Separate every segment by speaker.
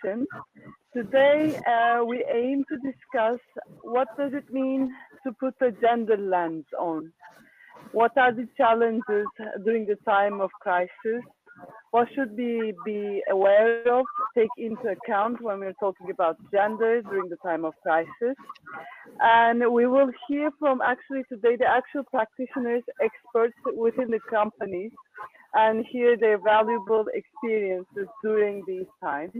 Speaker 1: session. Today, we aim to discuss what does it mean to put a gender lens on? What are the challenges during the time of crisis? What should we be aware of, take into account when we're talking about gender during the time of crisis? And we will hear from actually today the actual practitioners, experts within the companies, and hear their valuable experiences during these times.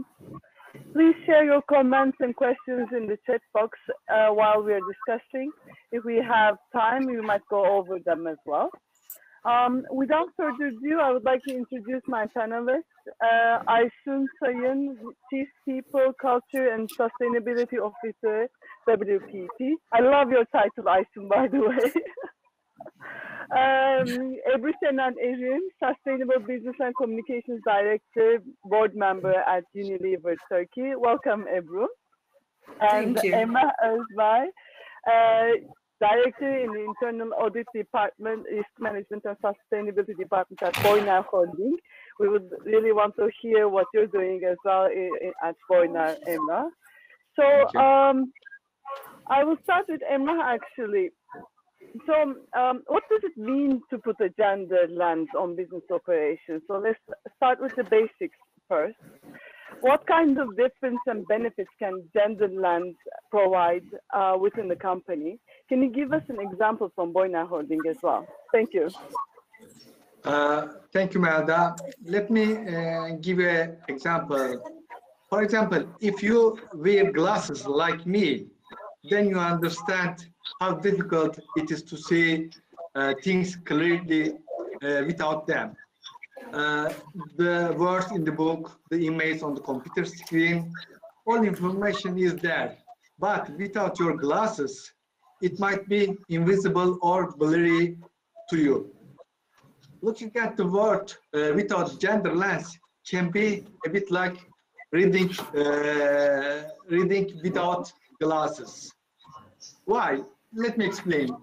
Speaker 1: Please share your comments and questions in the chat box while we are discussing. If we have time, we might go over them as well. Without further ado, I would like to introduce my panelists. Aysun, Sayın, Chief People, Culture and Sustainability Officer, WPP. I love your title, Aysun, by the way. Ebru, Şenel, Erim, Sustainable Business and Communications Director, Board Member at Unilever, Turkey. Welcome, Ebru. And
Speaker 2: Thank you.
Speaker 1: Emrah, Özbay, Director in the Internal Audit Department, Risk Management and Sustainability Department at Boyner Holding. We would really want to hear what you're doing as well at Boyner, Emrah. So I will start with Emrah actually. So what does it mean to put a gender lens on business operations? So let's start with the basics first. What kind of difference and benefits can gender lens provide within the company? Can you give us an example from Boyner Holding as well? Thank you.
Speaker 3: Thank you, Melda. Let me give you an example. For example, if you wear glasses like me, then you understand how difficult it is to see things clearly without them. The words in the book, the images on the computer screen, all information is there. But without your glasses, it might be invisible or blurry to you. Looking at the world without gender lens can be a bit like reading without glasses. Why? Let me explain.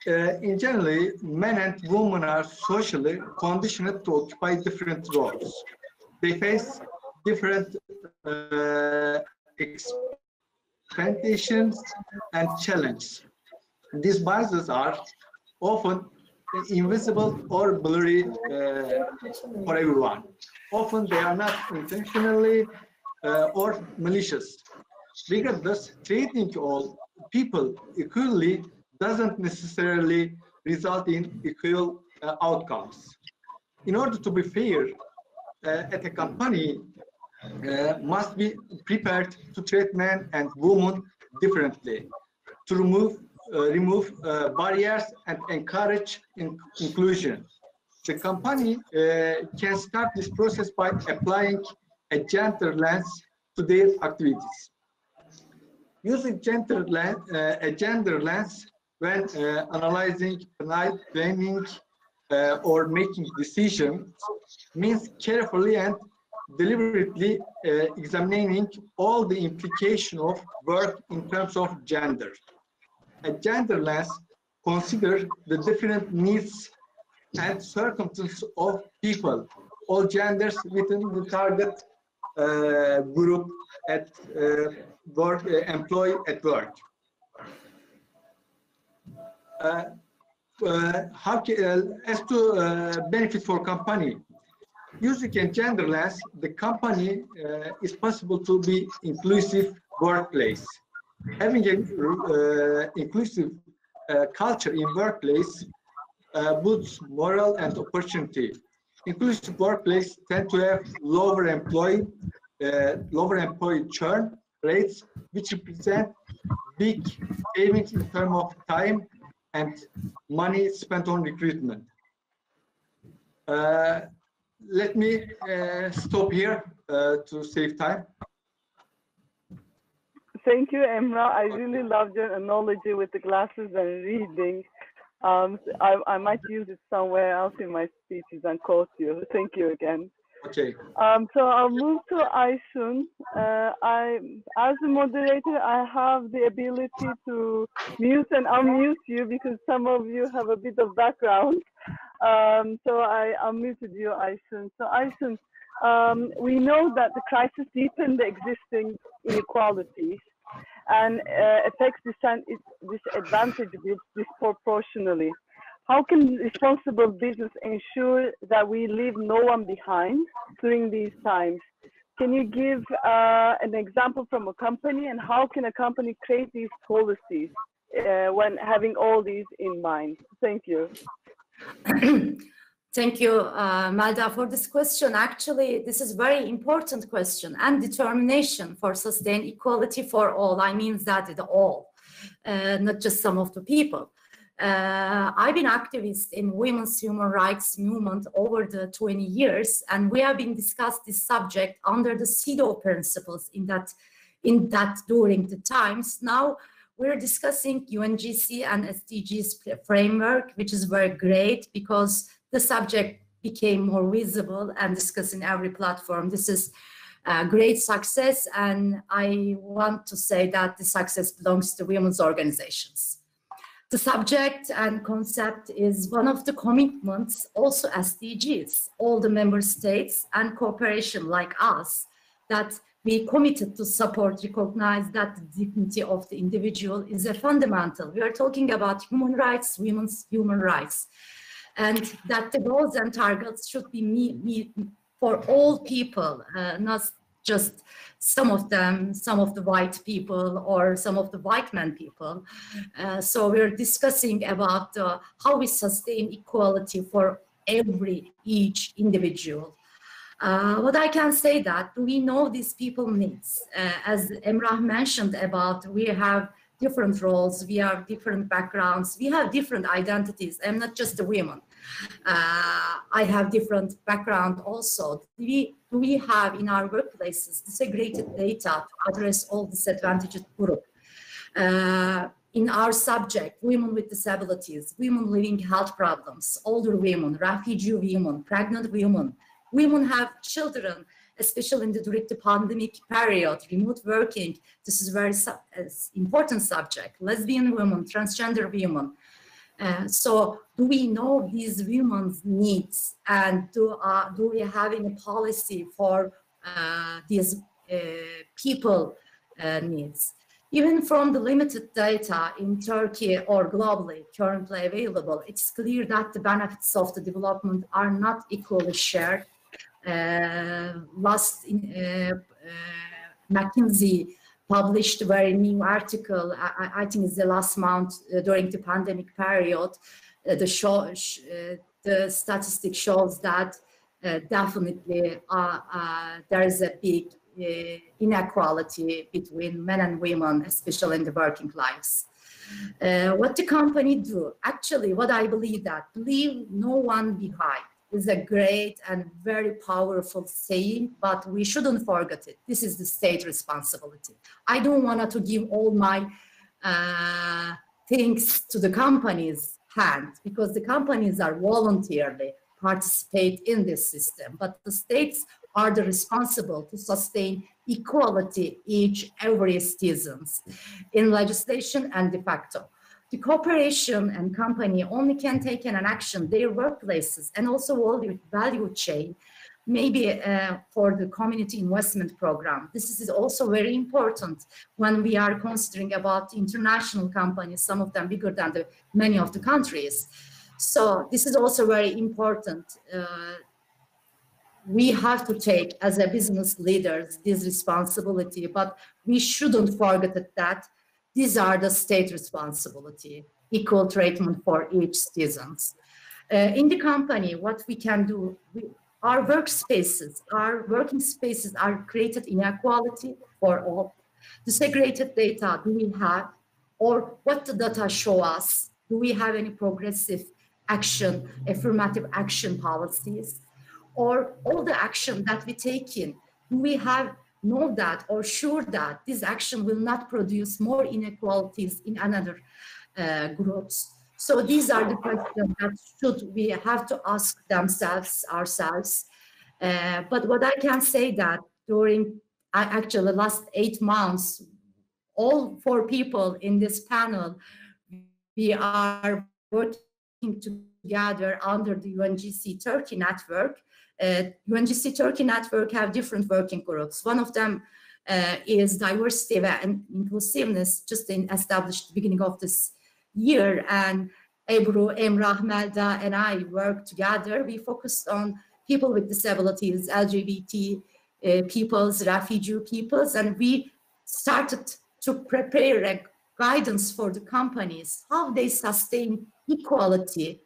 Speaker 3: In general, men and women are socially conditioned to occupy different roles. They face different expectations and challenges. These biases are often invisible or blurry for everyone. Often they are not intentionally or malicious. Regardless, treating all people equally doesn't necessarily result in equal outcomes. In order to be fair, at a company must be prepared to treat men and women differently, to remove barriers and encourage inclusion. The company can start this process by applying a gender lens to their activities. Using a gender lens when analyzing, planning, or making decisions means carefully and deliberately examining all the implications of work in terms of gender. A gender lens considers the different needs and circumstances of people, all genders within the target group at work, employee at work. As to benefit for company, using a gender lens, the company is possible to be inclusive workplace. Having an inclusive culture in workplace boosts morale and opportunity. Inclusive workplace tend to have lower employee churn rates, which represent big savings in terms of time and money spent on recruitment. Let me stop here to save time.
Speaker 1: Thank you, Emrah. I really loved your analogy with the glasses and reading. I might use it somewhere else in my speeches and quote you. Thank you again.
Speaker 3: Okay.
Speaker 1: So I'll move to Aysun. As a moderator, I have the ability to mute and unmute you because some of you have a bit of background. So I unmuted you, Aysun. So Aysun, We know that the crisis deepened the existing inequalities and affects disadvantaged groups disproportionately. How can responsible business ensure that we leave no one behind during these times? Can you give an example from a company, and how can a company create these policies when having all these in mind? Thank you.
Speaker 2: Thank you, Melda, for this question. Actually, this is a very important question, and determination for sustained equality for all. I mean that the all, not just some of the people. I've been activist in women's human rights movement over the 20 years, and we have been discussed this subject under the CEDAW principles in that during the times. Now we're discussing UNGC and SDGs framework, which is very great because the subject became more visible and discussed in every platform. This is a great success, and I want to say that the success belongs to women's organizations. The subject and concept is one of the commitments, also SDGs, all the member states and cooperation like us, that we committed to support, recognize that the dignity of the individual is a fundamental. We are talking about human rights, women's human rights, and that the goals and targets should be for all people, not just some of them, some of the white people or some of the white men people. So we're discussing about how we sustain equality for each individual. What I can say that we know these people needs. As Emrah mentioned about, we have different roles, we have different backgrounds, we have different identities. I'm not just a woman. I have different background also. We have in our workplaces disaggregated data to address all disadvantaged group. In our subject, women with disabilities, women living health problems, older women, refugee women, pregnant women, women have children, especially during the pandemic period, remote working. This is a very important subject. Lesbian women, transgender women. So do we know these women's needs, and do we have any policy for these people needs? Even from the limited data in Turkey or globally currently available, it's clear that the benefits of the development are not equally shared. McKinsey published a very new article, I think it's the last month during the pandemic period. The statistic shows that definitely there is a big inequality between men and women, especially in the working lives. What the company do? Actually, what I believe that leave no one behind is a great and very powerful saying, but we shouldn't forget it. This is the state responsibility. I don't want to give all my things to the company's hand, because the companies are voluntarily participate in this system, but the states are the responsible to sustain equality every citizens in legislation and de facto. The corporation and company only can take an action, their workplaces and also all the value chain, maybe for the community investment program. This is also very important when we are considering about international companies, some of them bigger than many of the countries. So this is also very important. We have to take as a business leaders this responsibility, but we shouldn't forget that these are the state responsibility, equal treatment for each citizens. In the company, what we can do, our workspaces, our working spaces are created inequality for all. The segregated data do we have, or what the data show us? Do we have any progressive action, affirmative action policies? Or all the action that we take in, do we know that or sure that this action will not produce more inequalities in another groups? So these are the questions that we have to ask ourselves. But what I can say that during actually the last 8 months, all 4 people in this panel, we are working together under the UNGC Turkey network. UNGC Turkey Network have different working groups. One of them is diversity and inclusiveness, just established at the beginning of this year. And Ebru, Emrah, Melda, and I work together. We focused on people with disabilities, LGBT peoples, refugee peoples, and we started to prepare a guidance for the companies, how they sustain equality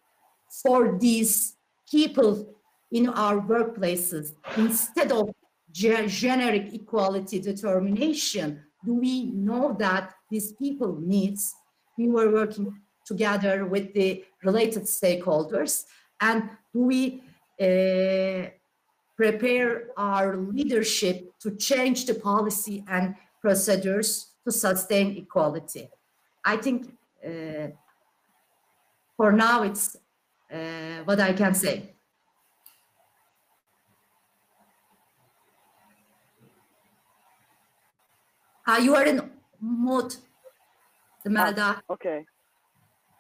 Speaker 2: for these people in our workplaces. Instead of generic equality determination, do we know that these people needs? We were working together with the related stakeholders, and do we prepare our leadership to change the policy and procedures to sustain equality? I think for now it's what I can say. You are in mode, Melda.
Speaker 1: Okay.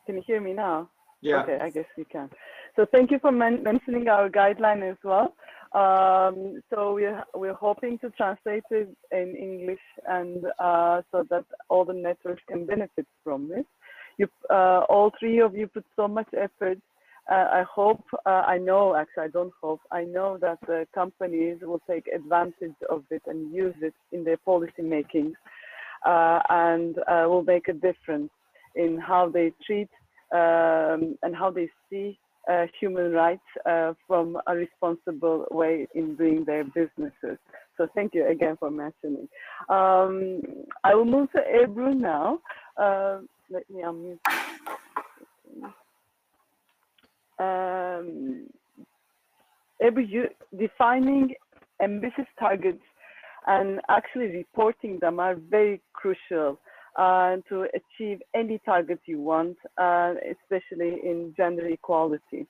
Speaker 1: Can you hear me now?
Speaker 3: Yeah.
Speaker 1: Okay, I guess you can. So thank you for mentioning our guideline as well. So we're hoping to translate it in English, and so that all the networks can benefit from it. All three of you put so much effort. I hope, I know, actually I don't hope, I know that the companies will take advantage of it and use it in their policy making, and will make a difference in how they treat and how they see human rights from a responsible way in doing their businesses. So thank you again for mentioning. I will move to Ebru now. Let me unmute. Ebru, defining ambitious targets and actually reporting them are very crucial to achieve any target you want, especially in gender equality.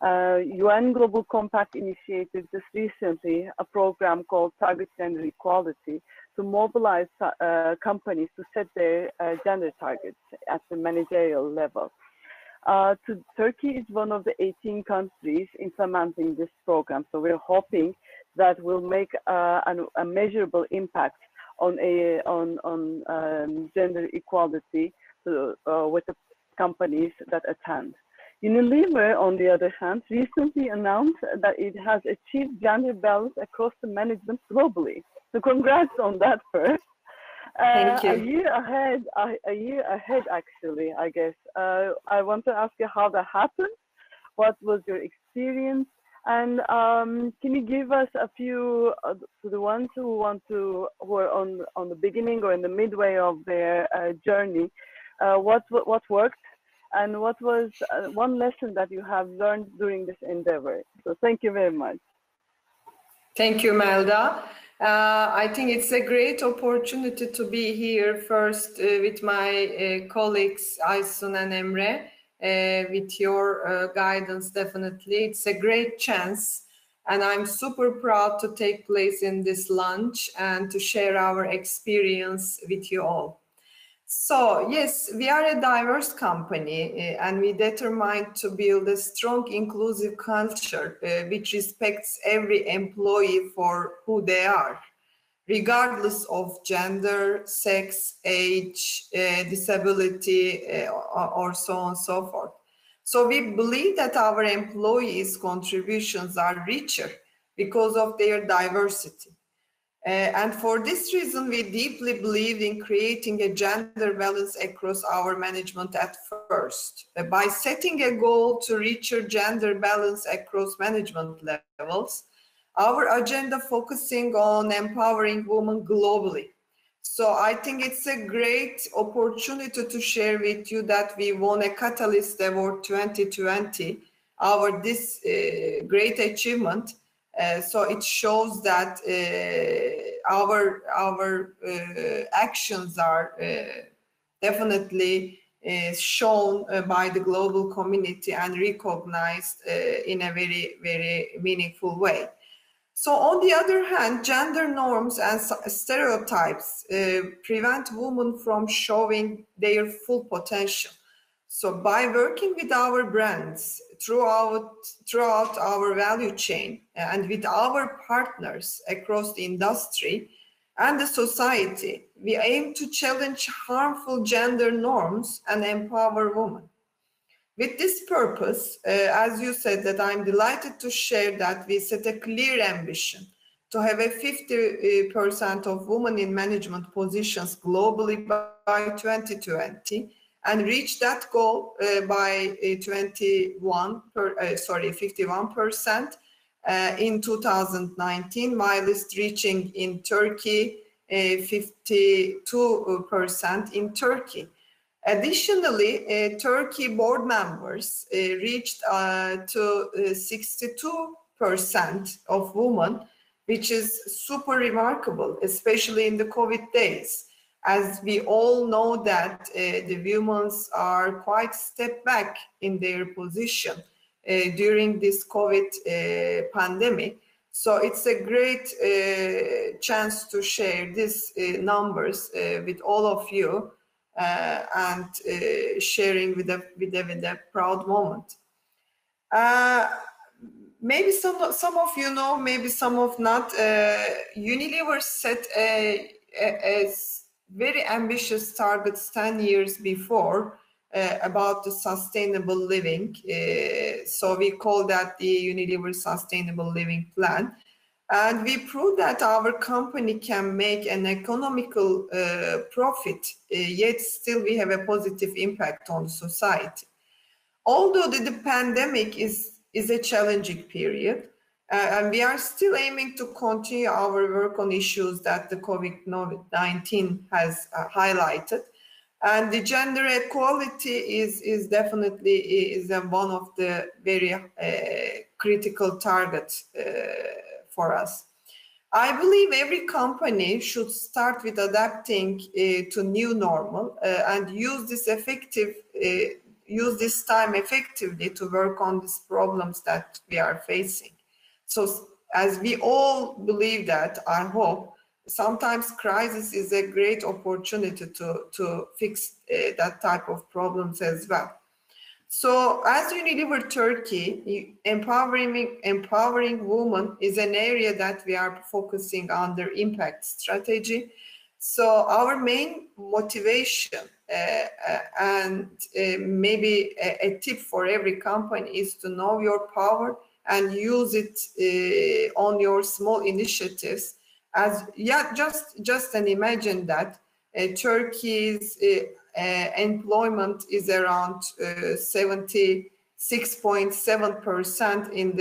Speaker 1: UN Global Compact initiated just recently a program called Target Gender Equality to mobilize companies to set their gender targets at the managerial level. Turkey is one of the 18 countries implementing this program, so we're hoping that will make a measurable impact on gender equality with the companies that attend. Unilever, on the other hand, recently announced that it has achieved gender balance across the management globally. So congrats on that first.
Speaker 4: Thank you.
Speaker 1: A year ahead, actually, I guess. I want to ask you how that happened. What was your experience? And can you give us a few to the ones who are on the beginning or in the midway of their journey? What worked, and what was one lesson that you have learned during this endeavor? So thank you very much.
Speaker 4: Thank you, Melda. I think it's a great opportunity to be here first with my colleagues Aysun and Emrah. With your guidance, definitely. It's a great chance, and I'm super proud to take place in this lunch and to share our experience with you all. So, yes, we are a diverse company, and we determined to build a strong, inclusive culture which respects every employee for who they are, regardless of gender, sex, age, disability, or so on and so forth. So we believe that our employees' contributions are richer because of their diversity. And for this reason, we deeply believe in creating a gender balance across our management at first. By setting a goal to reach a gender balance across management levels, our agenda focusing on empowering women globally. So I think it's a great opportunity to share with you that we won a Catalyst Award 2020, this great achievement. So it shows that our actions are definitely shown by the global community and recognized in a very, very meaningful way. So on the other hand, gender norms and stereotypes prevent women from showing their full potential. So by working with our brands throughout our value chain and with our partners across the industry and the society, we aim to challenge harmful gender norms and empower women. With this purpose, as you said, that I'm delighted to share that we set a clear ambition to have a 50% of women in management positions globally by 2020 and reach that goal by 51% in 2019, while it's reaching in Turkey 52% in Turkey. Additionally, Turkey board members reached to 62% of women, which is super remarkable, especially in the COVID days, as we all know that the women are quite step back in their position during this COVID pandemic. So it's a great chance to share these numbers with all of you and sharing with a proud moment. Maybe some of you know, maybe some of not. Unilever set a very ambitious targets 10 years before about the sustainable living. So we call that the Unilever Sustainable Living Plan. And we prove that our company can make an economical profit, yet still we have a positive impact on society. Although the pandemic is a challenging period, and we are still aiming to continue our work on issues that the COVID-19 has highlighted. And the gender equality is definitely one of the very critical targets for us. I believe every company should start with adapting to new normal and use this time effectively to work on these problems that we are facing. So as we all believe that, I hope, sometimes crisis is a great opportunity to fix that type of problems as well. So as Unilever Turkey, empowering women is an area that we are focusing on their impact strategy. So our main motivation and maybe a tip for every company is to know your power and use it on your small initiatives. As just imagine that Turkey's employment is around 76.7% in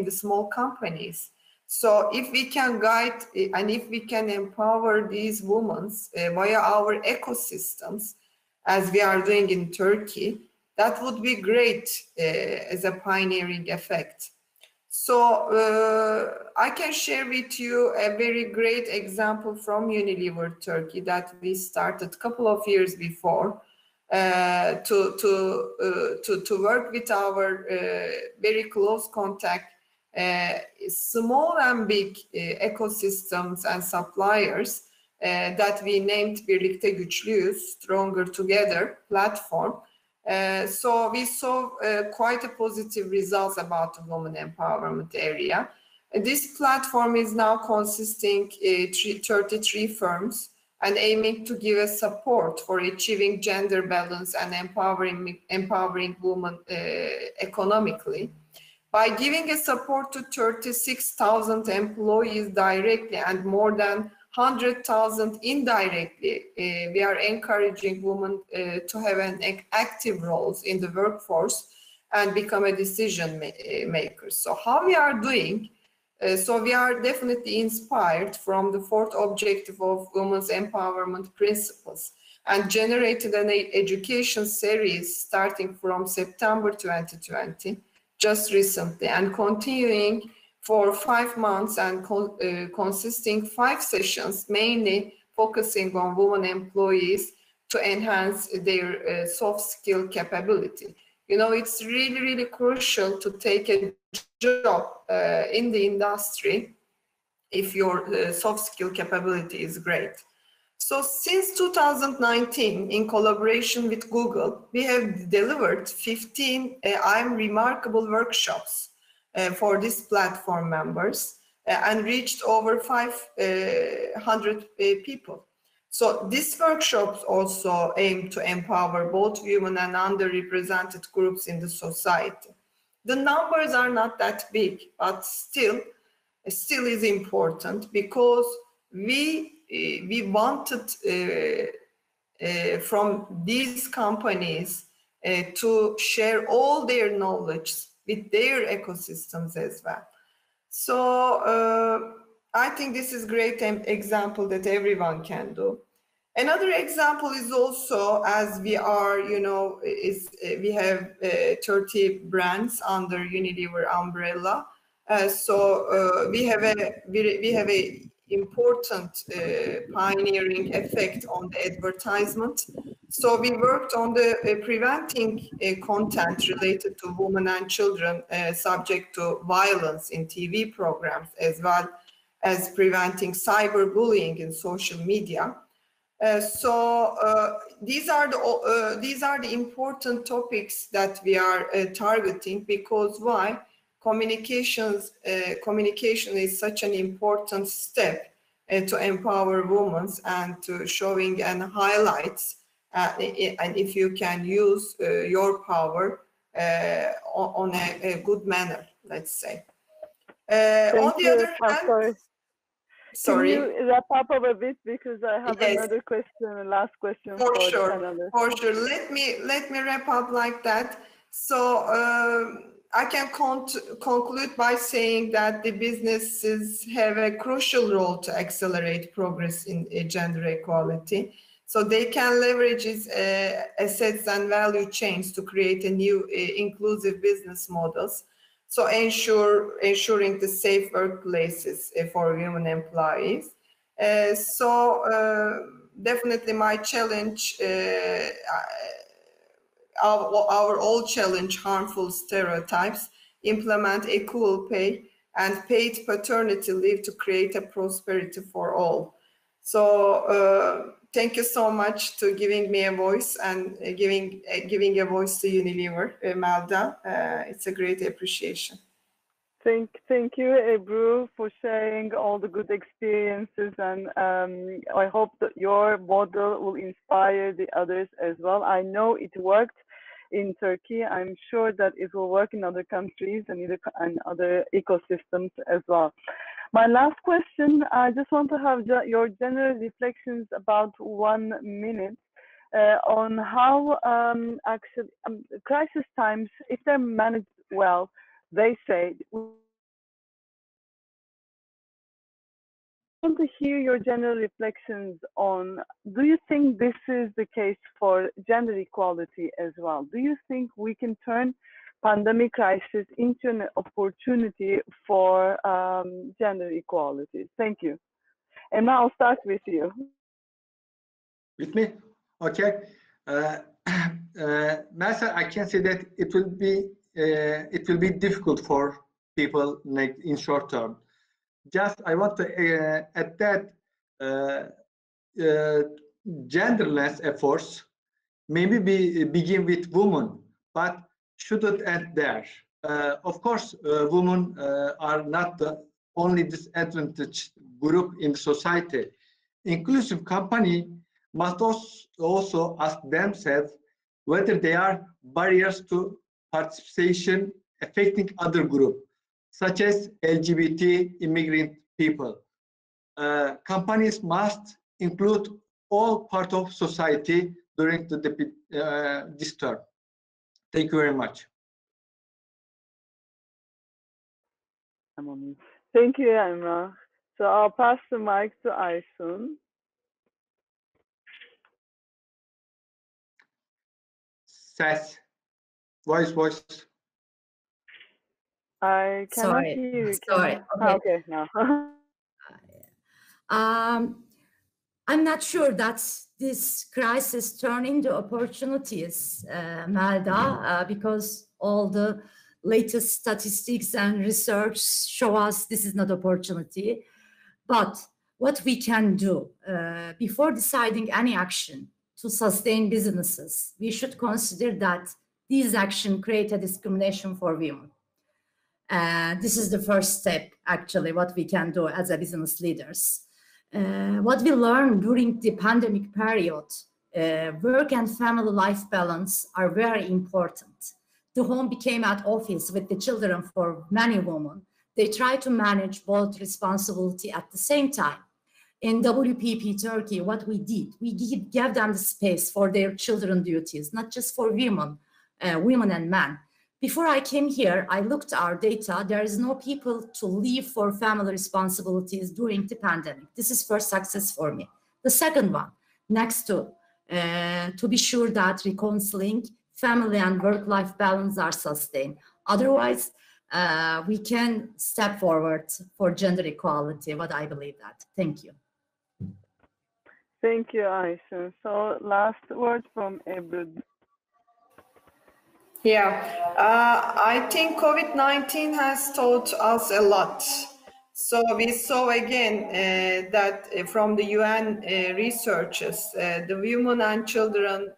Speaker 4: the small companies. So if we can guide and if we can empower these women via our ecosystems, as we are doing in Turkey, that would be great as a pioneering effect. So I can share with you a very great example from Unilever Turkey that we started a couple of years before to work with our very close contact, small and big ecosystems and suppliers that we named Birlikte Güçlüyüz, Stronger Together platform. So we saw quite a positive results about the women empowerment area. This platform is now consisting 33 firms and aiming to give us support for achieving gender balance and empowering women economically. By giving a support to 36,000 employees directly and more than 100,000 indirectly, we are encouraging women to have an active roles in the workforce and become a decision maker. So how we are doing? So we are definitely inspired from the fourth objective of women's empowerment principles and generated an education series starting from September 2020, just recently, and continuing for 5 months and consisting 5 sessions, mainly focusing on women employees to enhance their soft skill capability. You know, it's really, really crucial to take a job in the industry if your soft skill capability is great. So since 2019, in collaboration with Google, we have delivered 15 I'm Remarkable workshops for these platform members and reached over 500 people. So these workshops also aim to empower both women and underrepresented groups in the society. The numbers are not that big, but still is important because we wanted from these companies to share all their knowledge with their ecosystems as well. So I think this is a great example that everyone can do. Another example is also, as we are, we have 30 brands under Unilever umbrella. So we have a important pioneering effect on the advertisement. So we worked on the preventing content related to women and children subject to violence in TV programs, as well as preventing cyberbullying in social media. So these are the important topics that we are targeting, because why? Communication is such an important step to empower women and to showing and highlights, and if you can use your power on a good manner, let's say. On the other hand, sorry.
Speaker 1: Can you wrap up a bit, because I have
Speaker 4: Yes.
Speaker 1: another question, a last question
Speaker 4: For
Speaker 1: the
Speaker 4: sure,
Speaker 1: panelists.
Speaker 4: for sure. Let me wrap up like that. So I can conclude by saying that the businesses have a crucial role to accelerate progress in gender equality. So they can leverage its assets and value chains to create a new inclusive business models. So ensuring the safe workplaces for women employees. So definitely my challenge, our all challenge harmful stereotypes, implement equal pay and paid paternity leave to create a prosperity for all. So thank you so much to giving me a voice and giving a voice to Unilever, Melda. It's a great appreciation.
Speaker 1: Thank you, Ebru, for sharing all the good experiences, and I hope that your model will inspire the others as well. I know it worked in Turkey. I'm sure that it will work in other countries and other ecosystems as well. My last question, I just want to have your general reflections about 1 minute on how actually crisis times, if they're managed well, they say. I want to hear your general reflections on, do you think this is the case for gender equality as well? Do you think we can turn pandemic crisis into an opportunity for gender equality? Thank you. And now I'll start with you.
Speaker 3: With me? Okay. Melda, I can say that it will be difficult for people in short term. Just I want to add that genderless efforts maybe begin with women, but shouldn't end there. Of course, women are not the only disadvantaged group in society. Inclusive company must also ask themselves whether they are barriers to participation affecting other groups, such as LGBT immigrant people. Companies must include all parts of society during this term. Thank you very much.
Speaker 1: Thank you, Emrah. So I'll pass the mic to Aysun.
Speaker 3: Ses, voice.
Speaker 1: I cannot
Speaker 2: Sorry.
Speaker 1: hear you.
Speaker 2: Sorry.
Speaker 1: Okay, now.
Speaker 2: I'm not sure that this crisis turn into opportunities, Melda, because all the latest statistics and research show us this is not opportunity. But what we can do. Before deciding any action to sustain businesses, we should consider that these actions create a discrimination for women. This is the first step, actually, what we can do as a business leaders. What we learned during the pandemic period, work and family life balance are very important. The home became an office with the children for many women. They try to manage both responsibility at the same time. In WPP Turkey, what we did, we gave them the space for their children duties, not just for women and men. Before I came here, I looked at our data. There is no people to leave for family responsibilities during the pandemic. This is first success for me. The second one, next to be sure that reconciling family and work-life balance are sustained. Otherwise, we can step forward for gender equality, what I believe that. Thank you.
Speaker 1: Thank you, Aysun. So last word from Ebru.
Speaker 4: Yeah, I think COVID-19 has taught us a lot. So we saw again that from the UN researchers, the women and children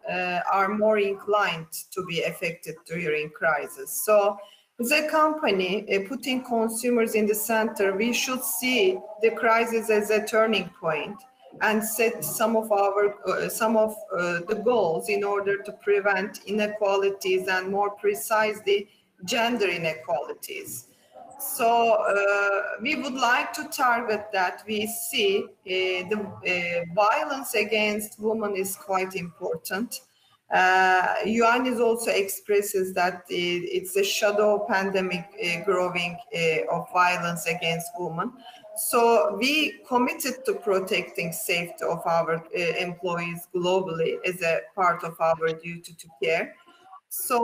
Speaker 4: are more inclined to be affected during crisis. So as a company, putting consumers in the center, we should see the crisis as a turning point and set some of the goals in order to prevent inequalities and more precisely gender inequalities. So we would like to target that. We see the violence against women is quite important. UN is also expresses that it's a shadow pandemic growing of violence against women. So we committed to protecting safety of our employees globally as a part of our duty to care. So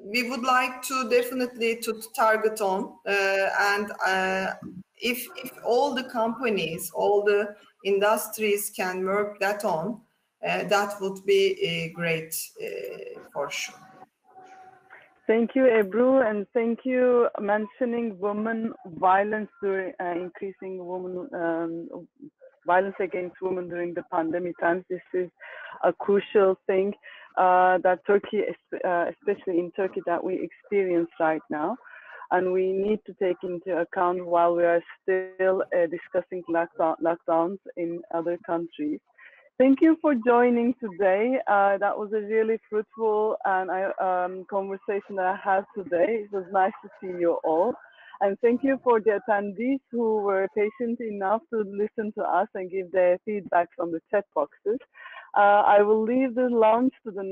Speaker 4: we would like to definitely to target on and if all the companies, all the industries can work that on, that would be great for sure.
Speaker 1: Thank you, Ebru, and thank you mentioning women violence during increasing women violence against women during the pandemic times. This is a crucial thing that Turkey, especially in Turkey, that we experience right now, and we need to take into account while we are still discussing lockdowns in other countries. Thank you for joining today. That was a really fruitful and conversation that I had today. It was nice to see you all. And thank you for the attendees who were patient enough to listen to us and give their feedback from the chat boxes. I will leave the launch to the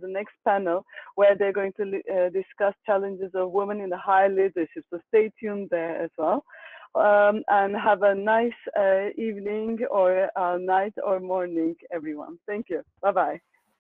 Speaker 1: next panel, where they're going to discuss challenges of women in the higher leadership. So stay tuned there as well. And have a nice evening or night or morning, everyone. Thank you. Bye-bye.